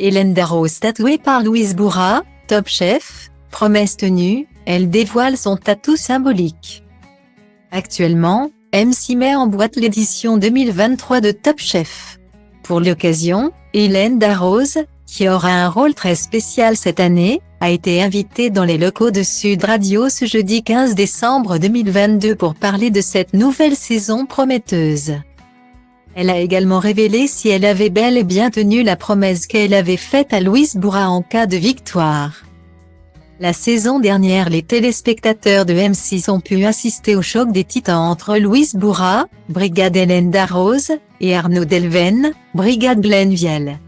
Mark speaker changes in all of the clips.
Speaker 1: Hélène Darroze tatouée par Louise Bourra, Top Chef, promesse tenue, elle dévoile son tatou symbolique. Actuellement, M6 met en boîte l'édition 2023 de Top Chef. Pour l'occasion, Hélène Darroze, qui aura un rôle très spécial cette année, a été invitée dans les locaux de Sud Radio ce jeudi 15 décembre 2022 pour parler de cette nouvelle saison prometteuse. Elle a également révélé si elle avait bel et bien tenu la promesse qu'elle avait faite à Louise Bourra en cas de victoire. La saison dernière, les téléspectateurs de M6 ont pu assister au choc des titans entre Louise Bourra, brigade Hélène Darroze, et Arnaud Delven, brigade Glenn Vielle.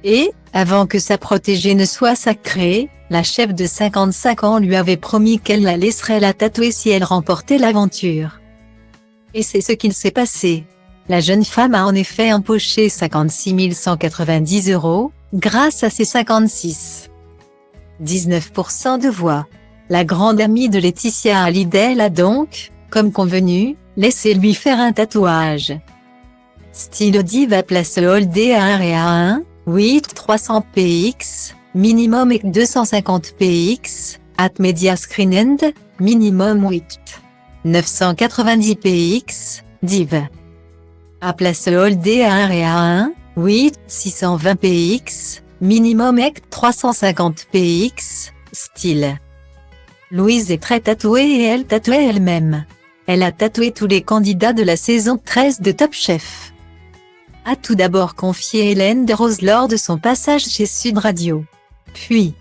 Speaker 1: Et, avant que sa protégée ne soit sacrée, la chef de 55 ans lui avait promis qu'elle la laisserait la tatouer si elle remportait l'aventure. Et c'est ce qu'il s'est passé. La jeune femme a en effet empoché 56 190 €, grâce à ses 19% de voix. La grande amie de Laetitia Hallyday a donc, comme convenu, laissé lui faire un tatouage. Style diva place Holdé à 1 et à 1, 8 300 px, minimum et 250 px, at media screen end, minimum 8 990 px, div. À place Holdé à 1 et à 1, 8 620 px, minimum et 350 px, style. Louise est très tatouée et elle tatouait elle-même. Elle a tatoué tous les candidats de la saison 13 de Top Chef. A tout d'abord confié Hélène Darroze lors de son passage chez Sud Radio. Puis,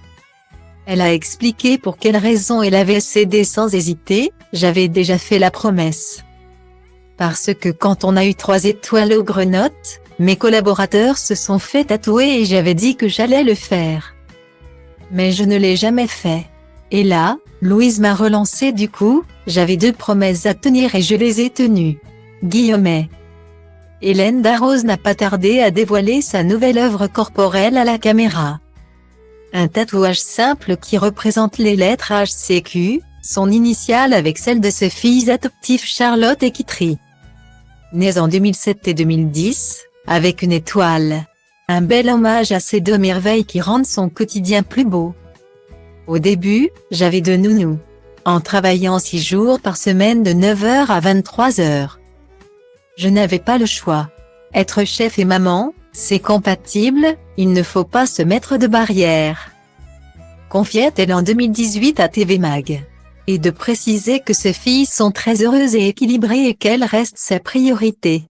Speaker 1: elle a expliqué pour quelles raisons elle avait cédé sans hésiter: « J'avais déjà fait la promesse. Parce que quand on a eu 3 étoiles aux Grenotes, mes collaborateurs se sont fait tatouer et j'avais dit que j'allais le faire. Mais je ne l'ai jamais fait. Et là, Louise m'a relancé du coup, j'avais 2 promesses à tenir et je les ai tenues. » Guillemets. Hélène Darroze n'a pas tardé à dévoiler sa nouvelle œuvre corporelle à la caméra. Un tatouage simple qui représente les lettres HCQ, son initiale avec celle de ses filles adoptives Charlotte et Kitty. Nées en 2007 et 2010, avec une étoile. Un bel hommage à ces 2 merveilles qui rendent son quotidien plus beau. Au début, j'avais 2 nounous. En travaillant 6 jours par semaine de 9 h à 23 h. Je n'avais pas le choix. Être chef et maman, c'est compatible, il ne faut pas se mettre de barrières. Confiait-elle en 2018 à TV Mag. Et de préciser que ses filles sont très heureuses et équilibrées et qu'elles restent sa priorité.